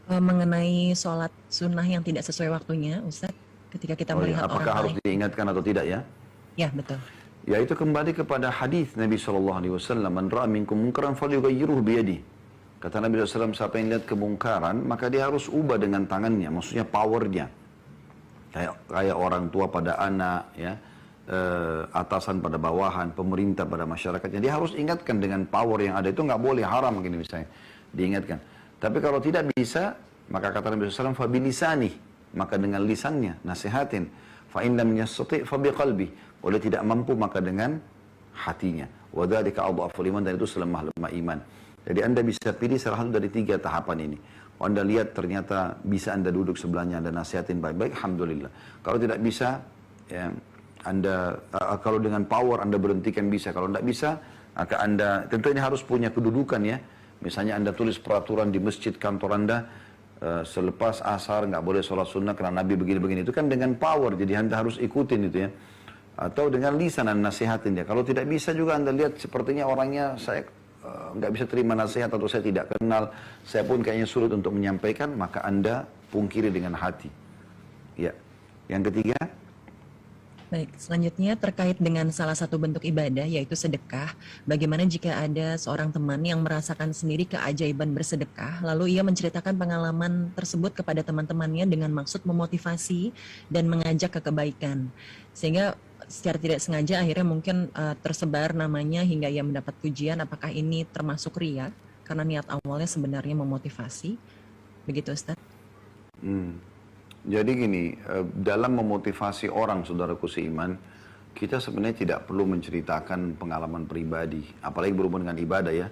Mengenai sholat sunnah yang tidak sesuai waktunya, Ustadz, ketika kita Oh ya, melihat orang apakah harus lain. diingatkan atau tidak ya? Ya, betul. Ya itu kembali kepada hadis Nabi SAW. Man ra'a minkum munkaran falyughayyirhu biyadihi. Kata Nabi SAW, siapa yang lihat kemungkaran, maka dia harus ubah dengan tangannya, maksudnya powernya. Kayak orang tua pada anak, ya, atasan pada bawahan, pemerintah pada masyarakatnya. Dia harus ingatkan dengan power yang ada. Itu nggak boleh, haram begini misalnya. Diingatkan. Tapi kalau tidak bisa, maka kata Nabi SAW, fabilisanih, maka dengan lisannya, nasihatin. Fa'in lam yastati' fabiqalbi. Oleh tidak mampu, maka dengan hatinya. Wadhalika adhaful iman, dan itu selemah-lemah iman. Jadi Anda bisa pilih salah satu dari 3 tahapan ini. Kalau Anda lihat ternyata bisa Anda duduk sebelahnya, Anda nasihatin baik-baik, alhamdulillah. Kalau tidak bisa, ya, kalau dengan power Anda berhentikan bisa. Kalau tidak bisa, maka Anda, tentu ini harus punya kedudukan ya. Misalnya Anda tulis peraturan di masjid kantor Anda, selepas asar nggak boleh sholat sunnah karena Nabi begini-begini. Itu kan dengan power, jadi Anda harus ikutin itu ya. Atau dengan lisan Anda nasihatin dia. Kalau tidak bisa juga Anda lihat sepertinya orangnya saya nggak bisa terima nasihat atau saya tidak kenal, saya pun kayaknya sulit untuk menyampaikan, maka Anda pungkiri dengan hati. Ya. Yang ketiga, Baik, selanjutnya terkait dengan salah satu bentuk ibadah yaitu sedekah. Bagaimana jika ada seorang teman yang merasakan sendiri keajaiban bersedekah, lalu ia menceritakan pengalaman tersebut kepada teman-temannya dengan maksud memotivasi dan mengajak ke kebaikan. Sehingga secara tidak sengaja akhirnya mungkin tersebar namanya hingga ia mendapat pujian. Apakah ini termasuk riya? Karena niat awalnya sebenarnya memotivasi. Begitu, Ustaz? jadi gini, dalam memotivasi orang, saudaraku seiman, kita sebenarnya tidak perlu menceritakan pengalaman pribadi, apalagi berhubungan dengan ibadah ya.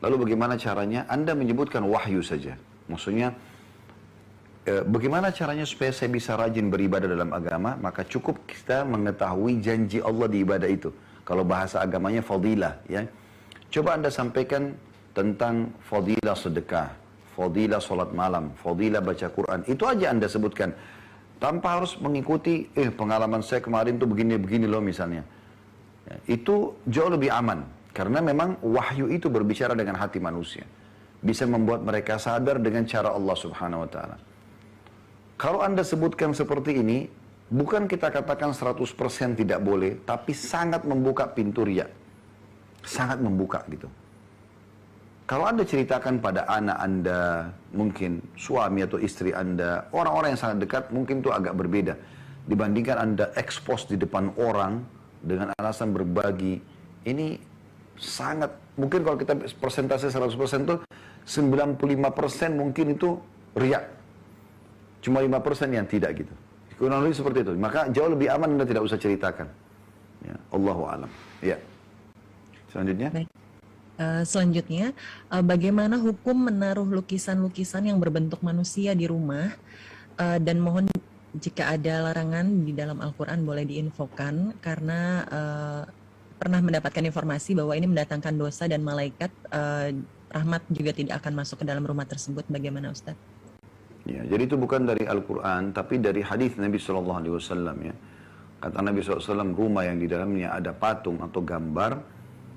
Lalu bagaimana caranya? Anda menyebutkan wahyu saja. Maksudnya, bagaimana caranya supaya saya bisa rajin beribadah dalam agama? Maka cukup kita mengetahui janji Allah di ibadah itu. Kalau bahasa agamanya fadilah ya. Coba Anda sampaikan tentang fadilah sedekah, fadilah sholat malam, fadilah baca Quran. Itu aja Anda sebutkan. Tanpa harus mengikuti, pengalaman saya kemarin tuh begini-begini loh misalnya. Ya, itu jauh lebih aman. Karena memang wahyu itu berbicara dengan hati manusia. Bisa membuat mereka sadar dengan cara Allah subhanahu wa ta'ala. Kalau Anda sebutkan seperti ini, bukan kita katakan 100% tidak boleh, tapi sangat membuka pintu riya. Sangat membuka gitu. Kalau Anda ceritakan pada anak Anda, mungkin suami atau istri Anda, orang-orang yang sangat dekat, mungkin itu agak berbeda. Dibandingkan Anda expose di depan orang dengan alasan berbagi, ini sangat, mungkin kalau kita persentase 100% itu, 95% mungkin itu riya. Cuma 5% yang tidak gitu. Kurang lebih seperti itu. Maka jauh lebih aman Anda tidak usah ceritakan. Ya, Allahu a'lam. Ya. Selanjutnya. Baik. Selanjutnya, bagaimana hukum menaruh lukisan-lukisan yang berbentuk manusia di rumah, dan mohon jika ada larangan di dalam Al-Quran boleh diinfokan, karena pernah mendapatkan informasi bahwa ini mendatangkan dosa dan malaikat rahmat juga tidak akan masuk ke dalam rumah tersebut. Bagaimana, Ustaz? Ya, jadi itu bukan dari Al-Quran, tapi dari hadis Nabi SAW ya. Kata Nabi SAW, rumah yang di dalamnya ada patung atau gambar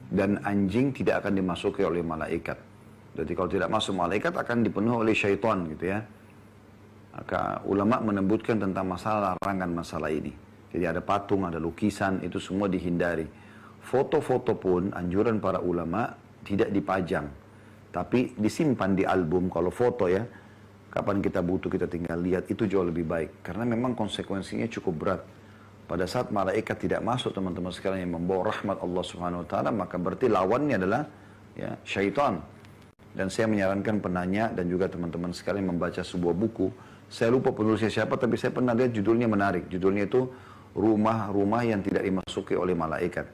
dan anjing tidak akan dimasuki oleh malaikat. Jadi kalau tidak masuk malaikat akan dipenuhi oleh syaitan gitu ya. Maka ulama menyebutkan tentang masalah larangan masalah ini. Jadi ada patung, ada lukisan, itu semua dihindari. Foto-foto pun anjuran para ulama tidak dipajang, tapi disimpan di album. Kalau foto ya, kapan kita butuh kita tinggal lihat, itu jauh lebih baik. Karena memang konsekuensinya cukup berat. Pada saat malaikat tidak masuk teman-teman sekalian yang membawa rahmat Allah Subhanahu wa taala, maka berarti lawannya adalah ya syaitan. Dan saya menyarankan penanya dan juga teman-teman sekalian membaca sebuah buku. Saya lupa penulisnya siapa, tapi saya pernah lihat judulnya menarik. Judulnya itu Rumah-rumah yang tidak dimasuki oleh malaikat.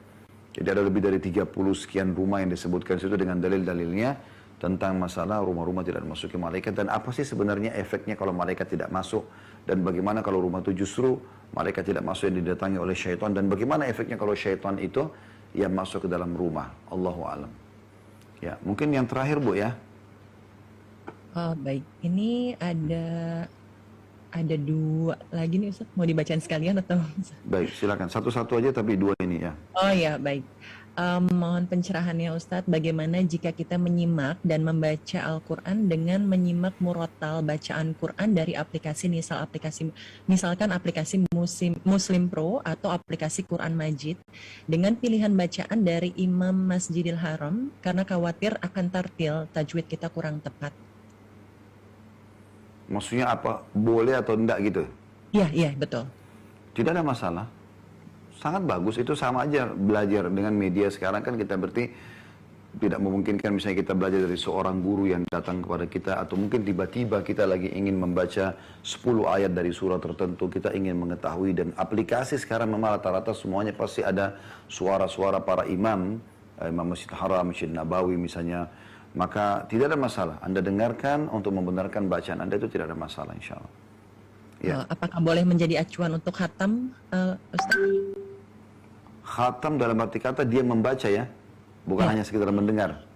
Jadi ada lebih dari 30 sekian rumah yang disebutkan situ dengan dalil-dalilnya tentang masalah rumah-rumah tidak dimasuki malaikat dan apa sih sebenarnya efeknya kalau malaikat tidak masuk, dan bagaimana kalau rumah itu justru malaikat tidak masuk yang didatangi oleh syaitan, dan bagaimana efeknya kalau syaitan itu yang masuk ke dalam rumah. Allahu a'lam. Ya, mungkin yang terakhir Bu ya. Oh, baik. Ini ada dua lagi nih, Ustaz. Mau dibacain sekalian atau? Baik, silakan. Satu-satu aja tapi dua ini ya. Oh ya, baik. Mohon pencerahannya Ustadz, bagaimana jika kita menyimak dan membaca Al-Quran dengan menyimak murotal bacaan Quran dari aplikasi, misalkan aplikasi Muslim Pro atau aplikasi Quran Majid dengan pilihan bacaan dari Imam Masjidil Haram karena khawatir akan tartil tajwid kita kurang tepat. Maksudnya apa? Boleh atau enggak gitu? Iya, iya, betul. Tidak ada masalah. Sangat bagus, itu sama aja belajar dengan media sekarang kan kita berarti tidak memungkinkan misalnya kita belajar dari seorang guru yang datang kepada kita atau mungkin tiba-tiba kita lagi ingin membaca 10 ayat dari surah tertentu, kita ingin mengetahui dan aplikasi sekarang memang rata-rata semuanya pasti ada suara-suara para imam, Imam Masjid Haram, Masjid Nabawi misalnya, maka tidak ada masalah. Anda dengarkan untuk membenarkan bacaan Anda itu tidak ada masalah insya Allah. Ya. Apakah boleh menjadi acuan untuk khatam, Ustaz? Khatam dalam arti kata dia membaca ya, bukan hanya sekedar mendengar.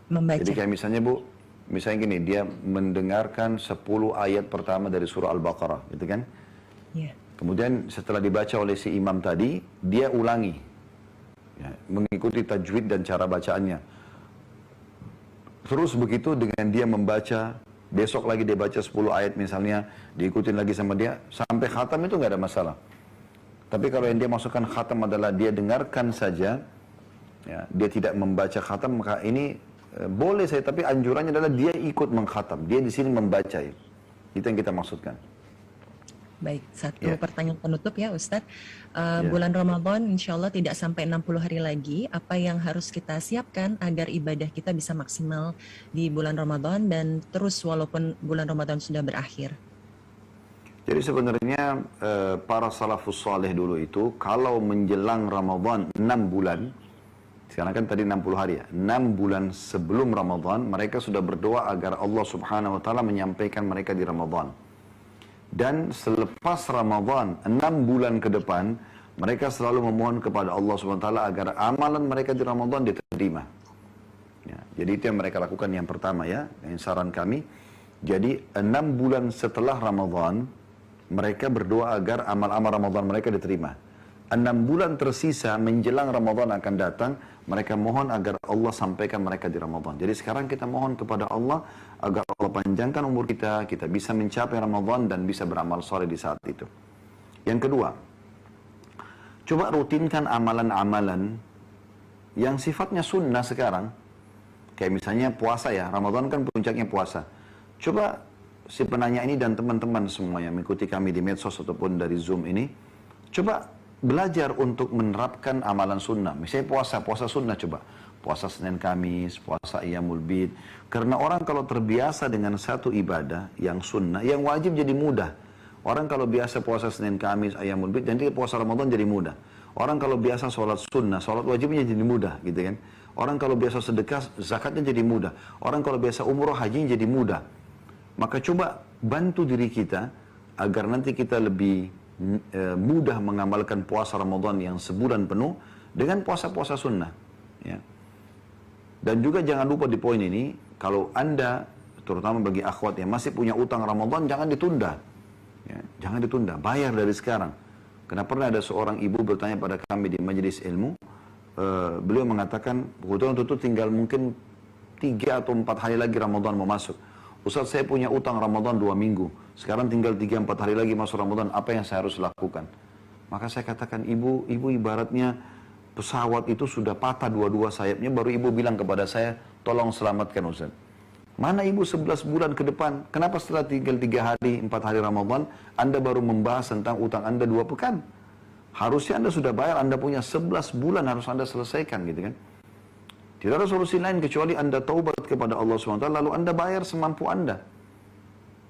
Membaca. Jadi kayak misalnya Bu, misalnya gini, dia mendengarkan 10 ayat pertama dari surah Al-Baqarah, gitu kan? Iya. Kemudian setelah dibaca oleh si imam tadi, dia ulangi, ya, mengikuti tajwid dan cara bacaannya. Terus begitu dengan dia membaca, besok lagi dia baca 10 ayat misalnya, diikutin lagi sama dia, sampai khatam itu nggak ada masalah. Tapi kalau yang dia masukkan khatam adalah dia dengarkan saja, ya, dia tidak membaca khatam, maka ini boleh saya, tapi anjurannya adalah dia ikut mengkhatam. Dia di sini membaca, ya. Itu yang kita maksudkan. Baik, satu pertanyaan penutup ya Ustadz. Ya. Bulan Ramadan insya Allah tidak sampai 60 hari lagi. Apa yang harus kita siapkan agar ibadah kita bisa maksimal di bulan Ramadan dan terus walaupun bulan Ramadan sudah berakhir? Jadi sebenarnya para salafus saleh dulu itu kalau menjelang Ramadan 6 bulan, sekarang kan tadi 60 hari ya, 6 bulan sebelum Ramadan mereka sudah berdoa agar Allah Subhanahu wa taala menyampaikan mereka di Ramadan. Dan selepas Ramadan 6 bulan ke depan mereka selalu memohon kepada Allah Subhanahu wa taala agar amalan mereka di Ramadan diterima. Ya, jadi itu yang mereka lakukan yang pertama ya, yang saran kami. Jadi 6 bulan setelah Ramadan mereka berdoa agar amal-amal Ramadan mereka diterima. 6 bulan tersisa menjelang Ramadan akan datang, mereka mohon agar Allah sampaikan mereka di Ramadan. Jadi sekarang kita mohon kepada Allah agar Allah panjangkan umur kita, kita bisa mencapai Ramadan dan bisa beramal soleh di saat itu. Yang kedua, coba rutinkan amalan-amalan yang sifatnya sunnah sekarang. Kayak misalnya puasa ya, Ramadan kan puncaknya puasa. Coba si penanya ini dan teman-teman semua yang mengikuti kami di medsos ataupun dari Zoom ini, coba belajar untuk menerapkan amalan sunnah. Misalnya puasa sunnah coba. Puasa Senin Kamis, puasa Iyamul Bid. Karena orang kalau terbiasa dengan satu ibadah yang sunnah, yang wajib jadi mudah. Orang kalau biasa puasa Senin Kamis, Iyamul Bid, nanti puasa Ramadan jadi mudah. Orang kalau biasa sholat sunnah, sholat wajibnya jadi mudah gitu kan. Orang kalau biasa sedekah, zakatnya jadi mudah. Orang kalau biasa umroh, hajinya jadi mudah. Maka coba bantu diri kita agar nanti kita lebih mudah mengamalkan puasa Ramadan yang sebulan penuh dengan puasa-puasa sunnah. Ya. Dan juga jangan lupa di poin ini, kalau Anda, terutama bagi akhwat yang masih punya utang Ramadan, jangan ditunda. Ya, jangan ditunda, bayar dari sekarang. Karena pernah ada seorang ibu bertanya pada kami di majelis ilmu, beliau mengatakan, kebetulan itu tinggal mungkin 3 atau 4 hari lagi Ramadan mau masuk. Ustaz, saya punya utang Ramadan 2 minggu. Sekarang tinggal 3-4 hari lagi masuk Ramadan. Apa yang saya harus lakukan? Maka saya katakan, ibu ibaratnya pesawat itu sudah patah dua-dua sayapnya. Baru ibu bilang kepada saya, tolong selamatkan Ustaz. Mana ibu 11 bulan ke depan? Kenapa setelah tinggal 3 hari, 4 hari Ramadan, Anda baru membahas tentang utang Anda 2 pekan? Harusnya Anda sudah bayar, Anda punya 11 bulan harus Anda selesaikan gitu kan. Tidak ada solusi lain kecuali Anda taubat kepada Allah SWT, lalu Anda bayar semampu Anda.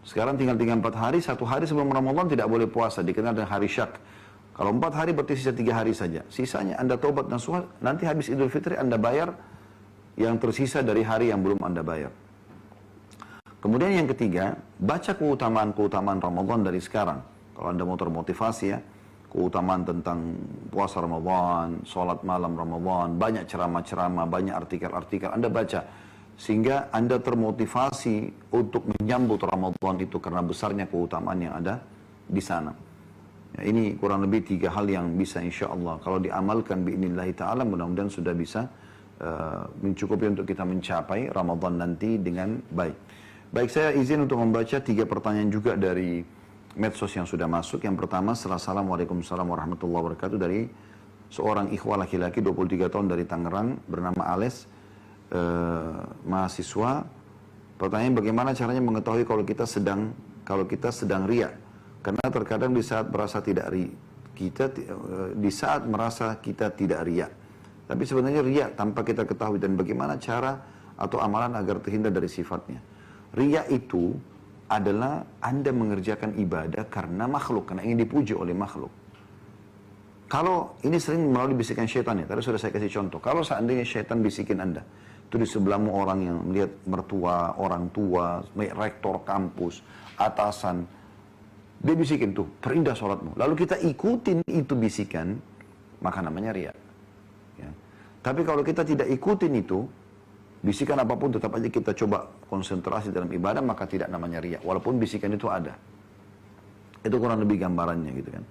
Sekarang tinggal 3-4 hari, 1 hari sebelum Ramadan tidak boleh puasa, dikenal dengan hari syak. Kalau 4 hari berarti sisa 3 hari saja. Sisanya Anda taubat dan suha, nanti habis Idul Fitri Anda bayar yang tersisa dari hari yang belum Anda bayar. Kemudian yang ketiga, baca keutamaan-keutamaan Ramadan dari sekarang. Kalau Anda mau termotivasi ya, keutamaan tentang puasa Ramadan, sholat malam Ramadan, banyak ceramah-ceramah, banyak artikel-artikel Anda baca. Sehingga Anda termotivasi untuk menyambut Ramadan itu karena besarnya keutamaan yang ada di sana. Ya, ini kurang lebih 3 hal yang bisa insya Allah kalau diamalkan biidznillah ta'ala mudah-mudahan sudah bisa mencukupi untuk kita mencapai Ramadan nanti dengan baik. Baik, saya izin untuk membaca 3 pertanyaan juga dari medsos yang sudah masuk. Yang pertama, Assalamualaikum warahmatullahi wabarakatuh, dari seorang ikhwah laki-laki 23 tahun dari Tangerang bernama Ales, mahasiswa. Pertanyaan, bagaimana caranya mengetahui kalau kita sedang riya? Karena terkadang di saat merasa kita tidak riya, tapi sebenarnya riya tanpa kita ketahui, dan bagaimana cara atau amalan agar terhindar dari sifatnya. Riya itu adalah Anda mengerjakan ibadah karena makhluk, karena ingin dipuji oleh makhluk. Kalau ini sering melalui bisikan syaitan ya, tadi sudah saya kasih contoh. Kalau seandainya syaitan bisikin Anda, itu di sebelahmu orang yang melihat mertua, orang tua, rektor kampus, atasan, dia bisikin tuh, perindah sholatmu. Lalu kita ikutin itu bisikan, maka namanya riya. Ya. Tapi kalau kita tidak ikutin itu, bisikan apapun tetap aja kita coba konsentrasi dalam ibadah, maka tidak namanya riya. Walaupun bisikan itu ada. Itu kurang lebih gambarannya gitu kan.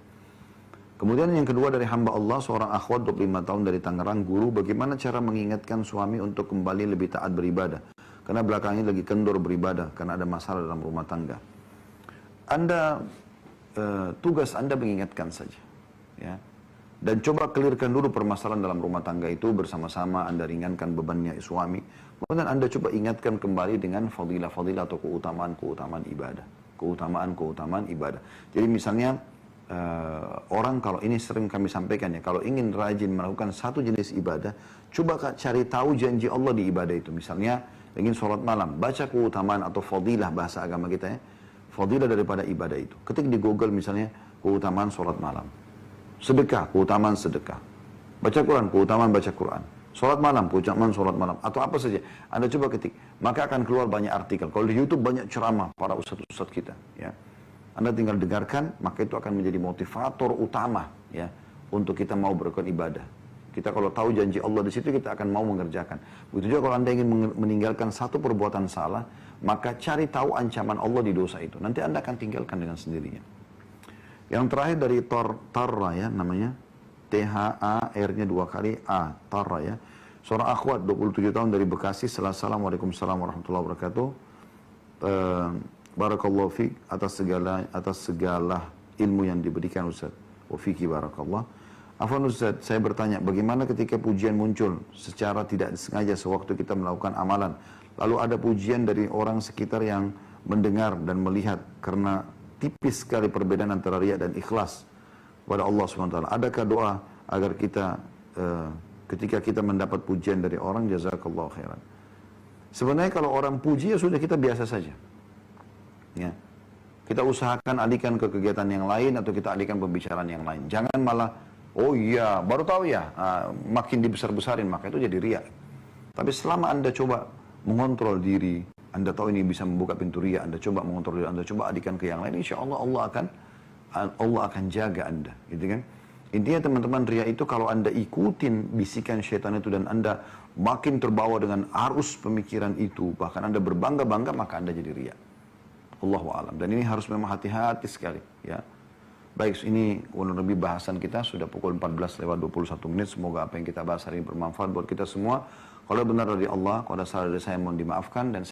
Kemudian yang kedua dari hamba Allah, seorang akhwat 25 tahun dari Tangerang, guru, bagaimana cara mengingatkan suami untuk kembali lebih taat beribadah? Karena belakangnya lagi kendor beribadah, karena ada masalah dalam rumah tangga. Tugas Anda mengingatkan saja. Ya. Dan coba clearkan dulu permasalahan dalam rumah tangga itu bersama-sama, Anda ringankan bebannya suami. Kemudian Anda coba ingatkan kembali dengan fadilah-fadilah atau keutamaan-keutamaan ibadah. Keutamaan-keutamaan ibadah. Jadi misalnya, orang kalau ini sering kami sampaikan ya, kalau ingin rajin melakukan satu jenis ibadah, coba cari tahu janji Allah di ibadah itu. Misalnya, ingin sholat malam, baca keutamaan atau fadilah bahasa agama kita ya, fadilah daripada ibadah itu. Ketik di Google misalnya, keutamaan sholat malam. Sedekah, keutamaan sedekah. Baca Quran, keutamaan baca Quran. Sholat malam, keutamaan sholat malam. Atau apa saja. Anda coba ketik. Maka akan keluar banyak artikel. Kalau di YouTube banyak ceramah para ustadz-ustadz kita. Ya. Anda tinggal dengarkan, maka itu akan menjadi motivator utama. Ya, untuk kita mau berlakukan ibadah. Kita kalau tahu janji Allah di situ, kita akan mau mengerjakan. Begitu juga kalau Anda ingin meninggalkan satu perbuatan salah, maka cari tahu ancaman Allah di dosa itu. Nanti Anda akan tinggalkan dengan sendirinya. Yang terakhir dari Tarra ya, namanya T-H-A-R-nya 2 kali A, Tarra ya. Seorang akhwat 27 tahun dari Bekasi. Assalamualaikum warahmatullahi wabarakatuh. Barakallahu fiik atas segala ilmu yang diberikan Ustaz. Wa fiki barakallah. Afwan Ustaz, saya bertanya, bagaimana ketika pujian muncul secara tidak disengaja sewaktu kita melakukan amalan, lalu ada pujian dari orang sekitar yang mendengar dan melihat, karena tipis sekali perbedaan antara riya dan ikhlas kepada Allah SWT. Adakah doa agar kita ketika kita mendapat pujian dari orang, jazakallahu khairan. Sebenarnya kalau orang puji ya sudah, kita biasa saja. Ya. Kita usahakan alihkan ke kegiatan yang lain atau kita alihkan pembicaraan yang lain. Jangan malah, oh iya, baru tahu ya, makin dibesar-besarin, maka itu jadi riya. Tapi selama Anda coba mengontrol diri, Anda tahu ini bisa membuka pintu riya, Anda coba mengontrol diri, Anda coba alihkan ke yang lain, insya Allah Allah akan jaga Anda, gitu kan? Intinya teman-teman, riya itu kalau Anda ikutin bisikan syaitan itu dan Anda makin terbawa dengan arus pemikiran itu, bahkan Anda berbangga-bangga, maka Anda jadi riya. Allahu a'lam. Dan ini harus memang hati-hati sekali, ya. Baik, ini kurang lebih bahasan kita, sudah pukul 14:21. Semoga apa yang kita bahas hari ini bermanfaat buat kita semua. Kalau benar dari Allah, kalau ada salah dari saya mohon dimaafkan, dan